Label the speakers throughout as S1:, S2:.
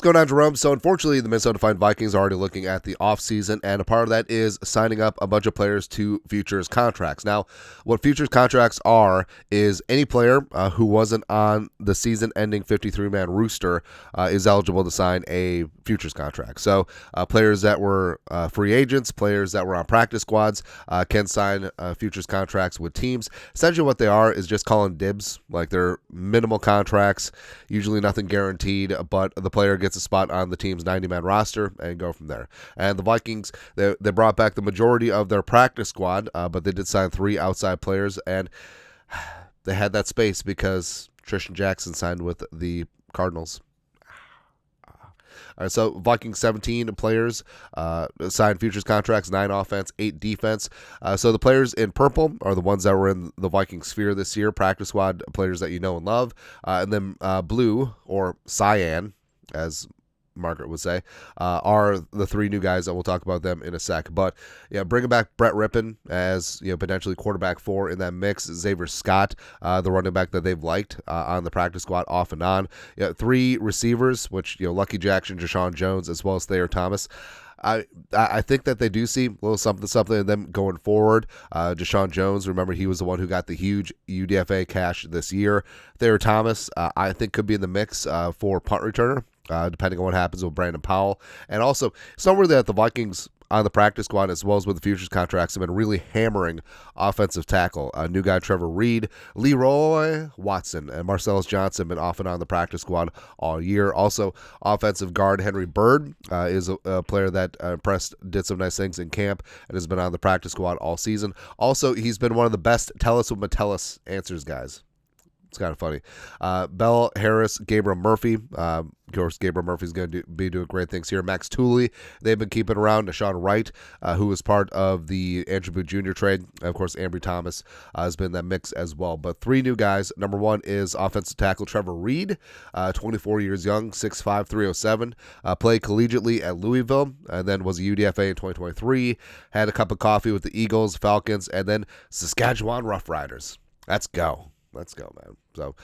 S1: What's going on, Jerome? So unfortunately, the Minnesota Vikings are already looking at the offseason, and a part of that is signing up a bunch of players to futures contracts. Now, what futures contracts are is any player who wasn't on the season-ending 53-man roster is eligible to sign a futures contract. So players that were free agents, players that were on practice squads can sign futures contracts with teams. Essentially what they are is just calling dibs, like they're minimal contracts, usually nothing guaranteed, but the player gets a spot on the team's 90-man roster and go from there. And the Vikings, they brought back the majority of their practice squad, but they did sign 3 outside players, and they had that space because Tristan Jackson signed with the Cardinals. All right, so Vikings 17 players signed futures contracts, 9 offense, 8 defense. So the players in purple are the ones that were in the Viking sphere this year, practice squad players that you know and love. And then blue, or cyan, as Margaret would say, are the 3 new guys that we'll talk about them in a sec. But yeah, bringing back Brett Rippon as potentially quarterback 4 in that mix. Xavier Scott, the running back that they've liked on the practice squad off and on. 3 receivers, which Lucky Jackson, Deshaun Jones, as well as Thayer Thomas. I think that they do see a little something in them going forward. Deshaun Jones, remember, he was the one who got the huge UDFA cash this year. Thayer Thomas, I think, could be in the mix for punt returner, depending on what happens with Brandon Powell. And also, somewhere that the Vikings on the practice squad, as well as with the futures contracts, have been really hammering offensive tackle. New guy Trevor Reed, Leroy Watson, and Marcellus Johnson have been off and on the practice squad all year. Also, offensive guard Henry Bird is a player that did some nice things in camp and has been on the practice squad all season. Also, he's been one of the best tell us what Metellus answers guys. It's kind of funny. Bell, Harris, Gabriel Murphy. Of course, Gabriel Murphy's going to be doing great things here. Max Tooley, they've been keeping around. Deshaun Wright, who was part of the Andrew Booth Jr. trade. And of course, Ambry Thomas has been in that mix as well. But 3 new guys. Number 1 is offensive tackle Trevor Reed, 24 years young, 6'5", 307. Played collegiately at Louisville, and then was a UDFA in 2023. Had a cup of coffee with the Eagles, Falcons, and then Saskatchewan Roughriders. Let's go, man. So,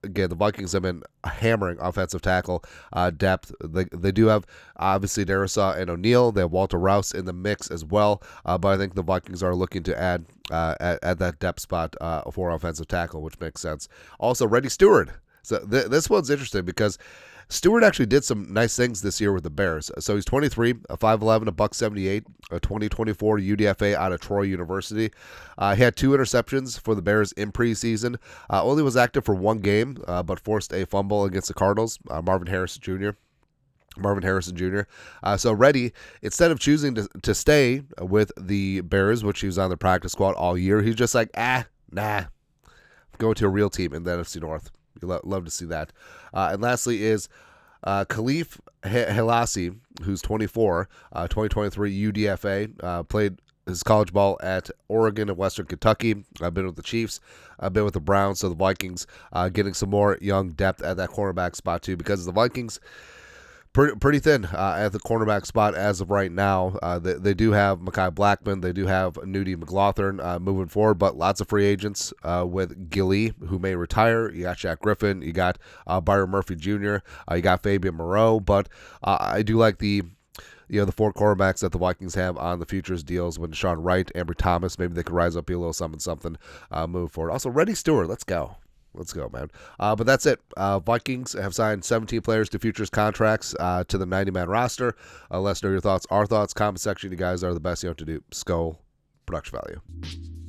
S1: again, the Vikings have been hammering offensive tackle depth. They do have, obviously, Darisaw and O'Neal. They have Walter Rouse in the mix as well. But I think the Vikings are looking to add that depth spot for offensive tackle, which makes sense. Also, Reddy Stewart. So this one's interesting because Stewart actually did some nice things this year with the Bears. So he's 23, 5'11", $178, a 2024 UDFA out of Troy University. He had 2 interceptions for the Bears in preseason. Only was active for 1 game, but forced a fumble against the Cardinals. Marvin Harrison Jr. So Reddy, instead of choosing to stay with the Bears, which he was on the practice squad all year, he's just like, nah, go to a real team in the NFC North. You love to see that. And lastly is Khalif Helassi, who's 24, 2023 UDFA, played his college ball at Oregon and Western Kentucky. I've been with the Chiefs. I've been with the Browns. So the Vikings getting some more young depth at that cornerback spot too, because the Vikings pretty thin at the cornerback spot as of right now. They do have Mekhi Blackman. They do have Nudie McLaughlin moving forward, but lots of free agents with Gilly, who may retire. You got Shaq Griffin. You got Byron Murphy Jr. You got Fabian Moreau. But I do like the 4 quarterbacks that the Vikings have on the futures deals with Deshaun Wright, Ambry Thomas. Maybe they could rise up, be a little something, move forward. Also, Reddy Stewart. Let's go, man. But that's it. Vikings have signed 17 players to futures contracts to the 90-man roster. Let us know your thoughts. Our thoughts, comment section. You guys are the best. You know what to do. Skull, production value.